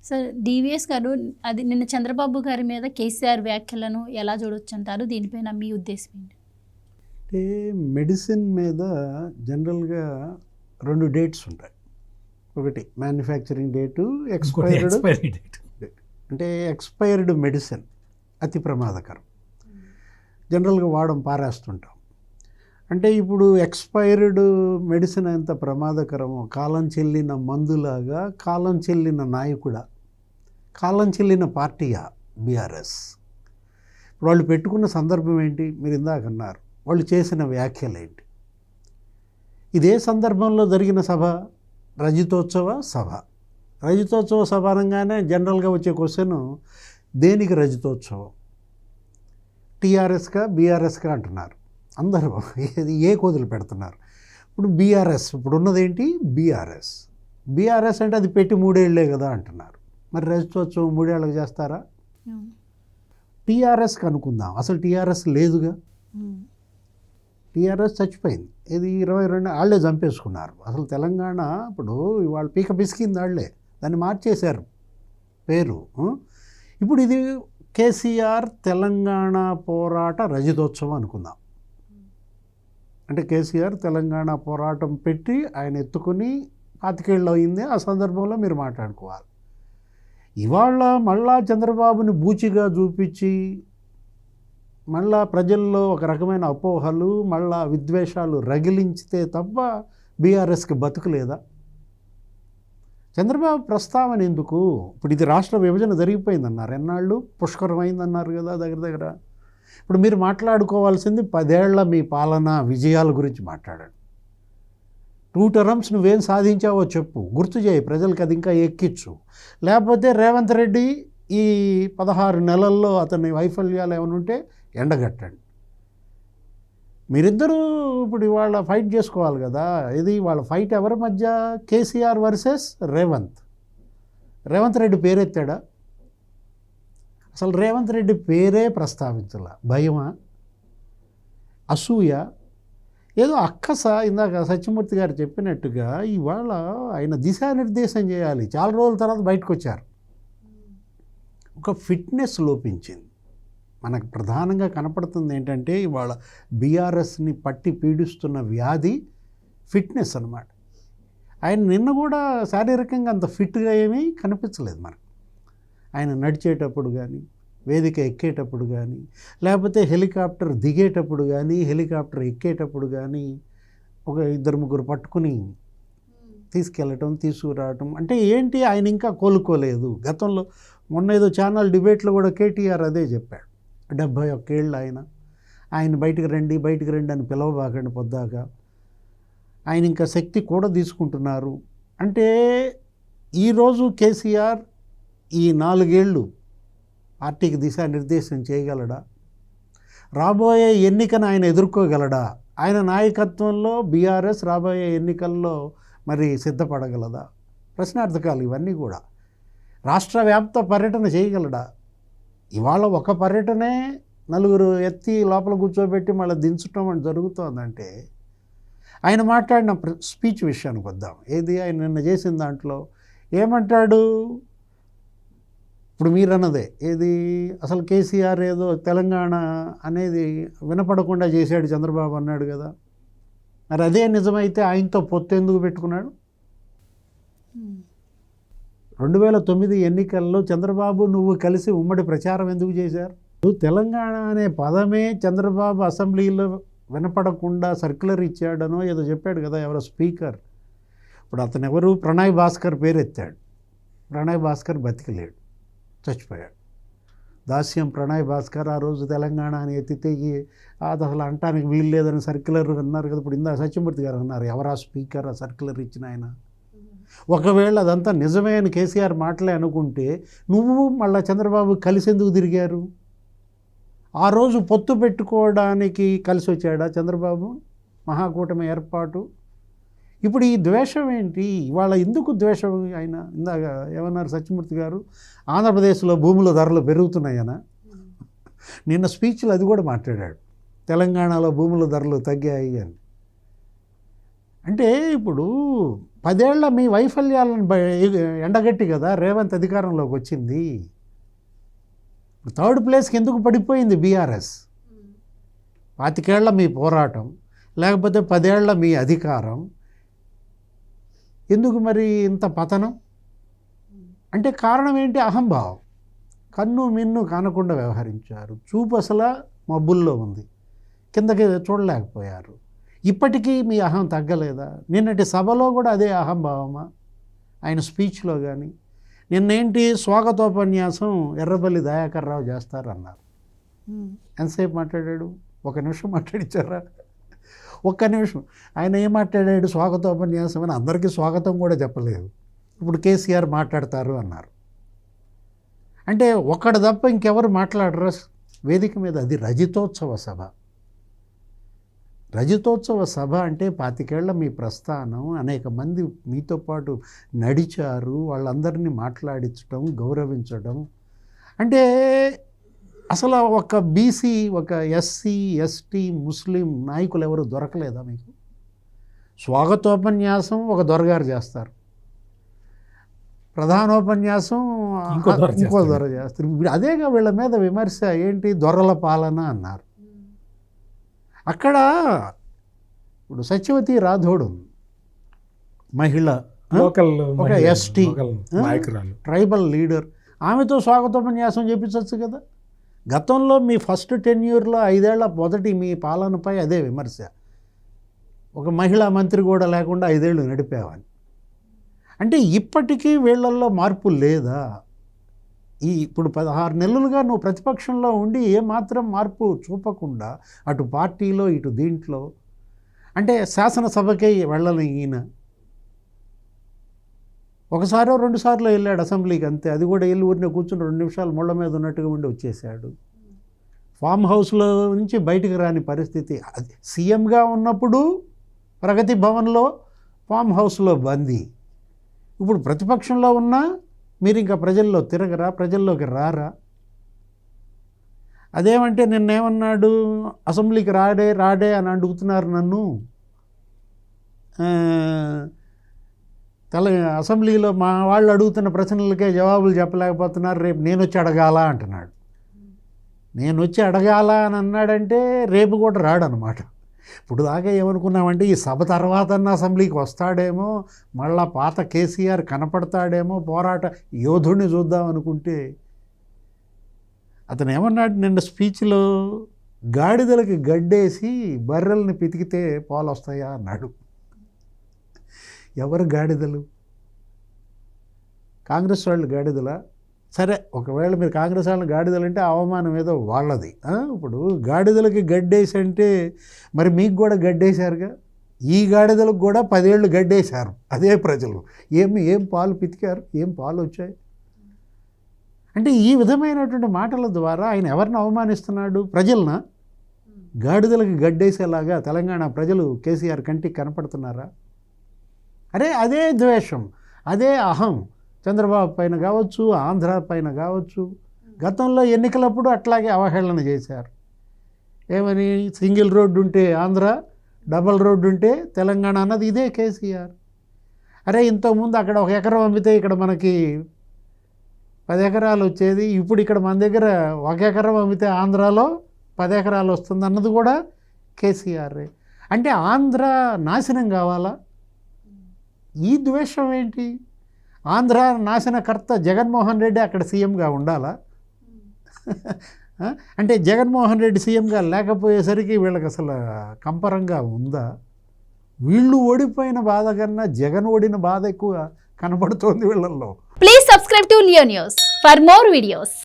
Sir DVS గారు అది నిన్న చంద్రబాబు గారి మీద కేసీఆర్ వ్యాఖ్యలను ఎలా చూడొచ్చు అంటారు? దీనిపైన మీ ఉద్దేశం ఏంటి? అంటే మెడిసిన్ మీద జనరల్గా 2 డేట్స్ ఉంటాయి. ఒకటి మ్యానుఫ్యాక్చరింగ్ డేటు, ఎక్స్పైర్డ్ డేట్. అంటే ఎక్స్పైర్డ్ మెడిసిన్ అతి ప్రమాదకరం. జనరల్గా పారేస్తుంటాం. అంటే ఇప్పుడు ఎక్స్పైర్డ్ మెడిసిన్ ఎంత ప్రమాదకరమో, కాలం చెల్లిన మందులాగా కాలం చెల్లిన నాయకుడా, కాలం చెల్లిన పార్టీయా బీఆర్ఎస్. వాళ్ళు పెట్టుకున్న సందర్భం ఏంటి? మీరు ఇందాక అన్నారు. వాళ్ళు చేసిన వ్యాఖ్యలు ఏంటి? ఇదే సందర్భంలో జరిగిన సభ రజతోత్సవ సభ. రజతోత్సవ సభ అనగానే జనరల్గా వచ్చే క్వశ్చన్, దేనికి రజతోత్సవం? టీఆర్ఎస్కా బీఆర్ఎస్కా అంటున్నారు అందరూ. ఏ కోదులు పెడుతున్నారు. ఇప్పుడు బీఆర్ఎస్ ఇప్పుడు ఉన్నదేంటి? బీఆర్ఎస్ అంటే అది పెట్టి 3 ఏళ్లే కదా అంటున్నారు. మరి రజతోత్సవం 3 ఏళ్ళకి చేస్తారా? టీఆర్ఎస్కి అనుకుందాం, అసలు టీఆర్ఎస్ లేదుగా. టీఆర్ఎస్ చచ్చిపోయింది. ఇది 22 వాళ్ళే చంపేసుకున్నారు. అసలు తెలంగాణ ఇప్పుడు ఇవాళ పీక పిసికింది వాళ్ళే, దాన్ని మార్చేశారు పేరు. ఇప్పుడు ఇది కేసీఆర్ తెలంగాణ పోరాట రజతోత్సవం అనుకుందాం. అంటే కేసీఆర్ తెలంగాణ పోరాటం పెట్టి ఆయన ఎత్తుకుని 25 ఏళ్ళు అయింది. ఆ సందర్భంలో మీరు మాట్లాడుకోవాలి. ఇవాళ మళ్ళా చంద్రబాబుని బూచిగా చూపించి మళ్ళా ప్రజల్లో ఒక రకమైన అపోహలు, మళ్ళా విద్వేషాలు రగిలించితే తప్ప బీఆర్ఎస్కి బతుకులేదా? చంద్రబాబు ప్రస్తావన ఎందుకు? ఇప్పుడు ఇది రాష్ట్ర విభజన జరిగిపోయిందన్నారు, ఎన్నాళ్ళు పుష్కరమైందన్నారు కదా దగ్గర. ఇప్పుడు మీరు మాట్లాడుకోవాల్సింది 10 ఏళ్ల మీ పాలన విజయాల గురించి మాట్లాడండి. 2 టర్మ్స్ నువ్వేం సాధించావో చెప్పు, గుర్తు చేయి, ప్రజలకు అది ఇంకా ఎక్కించు. లేకపోతే రేవంత్ రెడ్డి ఈ 16 నెలల్లో అతని వైఫల్యాలు ఏమైనా ఉంటే ఎండగట్టండి. మీరిద్దరూ ఇప్పుడు ఇవాళ ఫైట్ చేసుకోవాలి కదా. ఇది వాళ్ళ ఫైట్ ఎవరి మధ్య? కేసీఆర్ వర్సెస్ రేవంత్ రెడ్డి పేరెత్తాడా? అసలు రేవంత్ రెడ్డి పేరే ప్రస్తావించాల. భయమా, అసూయ, ఏదో అక్కస? ఇందాక సత్యమూర్తి గారు చెప్పినట్టుగా ఇవాళ ఆయన దిశానిర్దేశం చేయాలి. చాలా రోజుల తర్వాత బయటకు వచ్చారు. ఒక ఫిట్నెస్ లోపించింది. మనకు ప్రధానంగా కనపడుతుంది ఏంటంటే ఇవాళ బీఆర్ఎస్ని పట్టి పీడిస్తున్న వ్యాధి ఫిట్నెస్ అన్నమాట. ఆయన నిన్న కూడా శారీరకంగా అంత ఫిట్గా ఏమీ కనిపించలేదు మనకు. ఆయన నడిచేటప్పుడు కానీ, వేదిక ఎక్కేటప్పుడు కానీ, లేకపోతే హెలికాప్టర్ దిగేటప్పుడు కానీ, హెలికాప్టర్ ఎక్కేటప్పుడు కానీ ఒక 2-3 పట్టుకుని తీసుకెళ్ళటం, తీసుకురావటం. అంటే ఏంటి, ఆయన ఇంకా కోలుకోలేదు. గతంలో మొన్న ఏదో ఛానల్ డిబేట్లో కూడా కేటీఆర్ అదే చెప్పాడు. 71 ఏళ్ళు ఆయన బయటికి రండి అని పిలవబాకండి పొద్దాక. ఆయన ఇంకా శక్తి కూడా తీసుకుంటున్నారు. అంటే ఈరోజు కేసీఆర్ ఈ 4 ఏళ్ళు పార్టీకి దిశానిర్దేశం చేయగలడా? రాబోయే ఎన్నికను ఆయన ఎదుర్కోగలడా? ఆయన నాయకత్వంలో బీఆర్ఎస్ రాబోయే ఎన్నికల్లో మరి సిద్ధపడగలదా? ప్రశ్నార్థకాలు ఇవన్నీ కూడా. రాష్ట్ర వ్యాప్త పర్యటన చేయగలడా? ఇవాళ ఒక పర్యటనే 4 ఎత్తి లోపల కూర్చోబెట్టి మళ్ళీ దించడం అని జరుగుతోందంటే, ఆయన మాట్లాడిన స్పీచ్ విషయానికి వద్దాం. ఏది ఆయన నిన్న చేసిన దాంట్లో ఏమంటాడు? ఇప్పుడు మీరు అన్నదే ఏది, అసలు కేసీఆర్ ఏదో తెలంగాణ అనేది వినపడకుండా చేశాడు చంద్రబాబు అన్నాడు కదా. మరి అదే నిజమైతే ఆయనతో పొత్తు ఎందుకు పెట్టుకున్నాడు? 2009 ఎన్నికల్లో చంద్రబాబు నువ్వు కలిసి ఉమ్మడి ప్రచారం ఎందుకు చేశారు? తెలంగాణ అనే పదమే చంద్రబాబు అసెంబ్లీలో వినపడకుండా సర్క్యులర్ ఇచ్చాడనో ఏదో చెప్పాడు కదా ఎవరో స్పీకర్. ఇప్పుడు అతను ఎవరు? ప్రణయ్ భాస్కర్ పేరు ఎత్తాడు. ప్రణయ్ భాస్కర్ బతికలేడు, చచ్చిపోయాడు. దాస్యం ప్రణయ్ భాస్కర్ ఆ రోజు తెలంగాణ అని ఎత్తితే అది అసలు అంటానికి వీలు లేదని సర్క్యులర్ అన్నారు కదా. ఇప్పుడు ఇందా సత్యమూర్తి గారు అన్నారు, ఎవరా స్పీకర్ ఆ సర్క్యులర్ ఇచ్చిన ఆయన? ఒకవేళ అదంతా నిజమే అని కేసీఆర్ మాటలే అనుకుంటే నువ్వు మళ్ళీ చంద్రబాబు కలిసి ఎందుకు తిరిగారు? ఆ రోజు పొత్తు పెట్టుకోవడానికి కలిసి వచ్చాడా చంద్రబాబు? మహాకూటమి ఏర్పాటు. ఇప్పుడు ఈ ద్వేషం ఏంటి? ఇవాళ ఎందుకు ద్వేషం? ఆయన ఇందాక ఏమన్నారు సత్యమూర్తి గారు, ఆంధ్రప్రదేశ్లో భూముల ధరలు పెరుగుతున్నాయనా? నిన్న స్పీచ్లో అది కూడా మాట్లాడాడు, తెలంగాణలో భూముల ధరలు తగ్గాయి అని. అంటే ఇప్పుడు 10 ఏళ్ల మీ వైఫల్యాలను ఎండగట్టి కదా రేవంత్ అధికారంలోకి వచ్చింది. థర్డ్ ప్లేస్కి ఎందుకు పడిపోయింది బీఆర్ఎస్? 25 ఏళ్ల మీ పోరాటం, లేకపోతే 10 ఏళ్ల మీ అధికారం, ఎందుకు మరి ఇంత పతనం? అంటే కారణం ఏంటి? అహంభావం. కన్ను మిన్ను కానకుండా వ్యవహరించారు. చూపు అసలు మబ్బుల్లో ఉంది, కిందకి చూడలేకపోయారు. ఇప్పటికీ మీ అహం తగ్గలేదా? నిన్నటి సభలో కూడా అదే అహంభావమా? ఆయన స్పీచ్లో కానీ నిన్నేంటి స్వాగతోపన్యాసం ఎర్రబల్లి దయాకర్ రావు చేస్తారన్నారు. ఎంతసేపు మాట్లాడాడు? 1 నిమిషం మాట్లాడించారా? 1 నిమిషం. ఆయన ఏం మాట్లాడాడు? స్వాగతోపన్యాసం అని అందరికీ స్వాగతం కూడా చెప్పలేదు. ఇప్పుడు కేసీఆర్ మాట్లాడతారు అన్నారు. అంటే ఒక్కడు తప్ప ఇంకెవరు మాట్లాడరు వేదిక మీద. అది రజతోత్సవ సభ. రజతోత్సవ సభ అంటే 25 ఏళ్ల మీ ప్రస్థానం, అనేక మంది మీతో పాటు నడిచారు, వాళ్ళందరినీ మాట్లాడించడం, గౌరవించడం. అంటే అసలు ఒక బీసీ, ఒక ఎస్సీ, ఎస్టీ, ముస్లిం నాయకులు ఎవరు దొరకలేదా మీకు? స్వాగతోపన్యాసం ఒక దొరగారు చేస్తారు, ప్రధానోపన్యాసం ఇంకో దొర చేస్తారు. అదేగా వీళ్ళ మీద విమర్శ ఏంటి? దొరల పాలన అన్నారు. అక్కడ ఇప్పుడు సత్యవతి రాథోడ్ మహిళ, ఒక ఎస్టీ ట్రైబల్ లీడర్, ఆమెతో స్వాగతోపన్యాసం చేపించవచ్చు కదా. గతంలో మీ ఫస్ట్ టెన్యూర్లో 5 ఏళ్ల మొదటి మీ పాలనపై అదే విమర్శ. ఒక మహిళా మంత్రి కూడా లేకుండా 5 ఏళ్ళు నడిపేవాని. అంటే ఇప్పటికీ వీళ్ళల్లో మార్పు లేదా? ఇప్పుడు 16 నెలలుగా నువ్వు ప్రతిపక్షంలో ఉండి ఏమాత్రం మార్పు చూపకుండా అటు పార్టీలో ఇటు దీంట్లో, అంటే శాసనసభకే వెళ్ళని ఈయన ఒకసారో 2 సార్లు వెళ్ళాడు అసెంబ్లీకి, అంతే. అది కూడా వెళ్ళి ఊరినే కూర్చుని 2 నిమిషాలు ముళ్ళ మీద ఉన్నట్టుగా ఉండి వచ్చేసాడు. ఫామ్ హౌస్లో నుంచి బయటికి రాని పరిస్థితి. అది సీఎంగా ఉన్నప్పుడు ప్రగతి భవన్లో, ఫామ్ హౌస్లో బందీ. ఇప్పుడు ప్రతిపక్షంలో ఉన్నా మీరు ఇంకా ప్రజల్లో తిరగరా, ప్రజల్లోకి రారా? అదేమంటే నిన్నేమన్నాడు? అసెంబ్లీకి రాడే అని అడుగుతున్నారు నన్ను. అసెంబ్లీలో మా వాళ్ళు అడుగుతున్న ప్రశ్నలకే జవాబులు చెప్పలేకపోతున్నారు, రేపు నేను వచ్చి అడగాల అంటున్నాడు. నేను వచ్చి అడగాల అని అన్నాడంటే రేపు కూడా రాడనమాట. ఇప్పుడు దాకా ఏమనుకున్నామంటే ఈ సభ తర్వాత అసెంబ్లీకి వస్తాడేమో, మళ్ళా పాత కేసీఆర్ కనపడతాడేమో, పోరాట యోధుడిని చూద్దాం అనుకుంటే అతను ఏమన్నాడు నిన్న స్పీచ్లో? గాడిదలకి గడ్డేసి బర్రెల్ని పితికితే పాలు వస్తాయా అన్నాడు. ఎవరు గాడిదలు? కాంగ్రెస్ వాళ్ళు గాడిదలా? సరే, ఒకవేళ మీరు కాంగ్రెస్ వాళ్ళని గాడిదలు అంటే అవమానం ఏదో వాళ్ళది. ఇప్పుడు గాడిదలకి గడ్డేసి అంటే మరి మీకు కూడా గడ్డేశారుగా. ఈ గాడిదలకు కూడా 10 ఏళ్ళు గడ్డేశారు అదే ప్రజలు. ఏం పాలు పితికారు? ఏం పాలు వచ్చాయి? అంటే ఈ విధమైనటువంటి మాటల ద్వారా ఆయన ఎవరిని అవమానిస్తున్నాడు? ప్రజలనా? గాడిదలకి గడ్డేసేలాగా తెలంగాణ ప్రజలు కేసీఆర్ కంటికి కనపడుతున్నారా? అదే ద్వేషం, అదే అహం చంద్రబాబు పైన కావచ్చు, ఆంధ్ర పైన కావచ్చు. గతంలో ఎన్నికలప్పుడు అట్లాగే అవహేళన చేశారు. ఏమని? సింగిల్ రోడ్డు ఉంటే ఆంధ్ర, డబల్ రోడ్డు ఉంటే తెలంగాణ అన్నది ఇదే కేసీఆర్. ఇంతకుముందు అక్కడ 1 ఎకరం అమ్మితే ఇక్కడ మనకి 10 ఎకరాలు వచ్చేది. ఇప్పుడు ఇక్కడ మన దగ్గర 1 ఎకరం అమ్మితే ఆంధ్రాలో 10 ఎకరాలు వస్తుంది అన్నది కూడా కేసీఆర్. అంటే ఆంధ్ర నాశనం కావాలా? ఈ ద్వేషం ఏంటి? ఆంధ్ర నాశనకర్త జగన్మోహన్ రెడ్డి అక్కడ సీఎంగా ఉండాలా? అంటే జగన్మోహన్ రెడ్డి సీఎంగా లేకపోయేసరికి వీళ్ళకి అసలు కంపరంగా ఉందా? వీళ్ళు ఓడిపోయిన బాధ కన్నా జగన్ ఓడిన బాధ ఎక్కువ కనబడుతోంది వీళ్ళల్లో. Please subscribe to Leo news for more videos.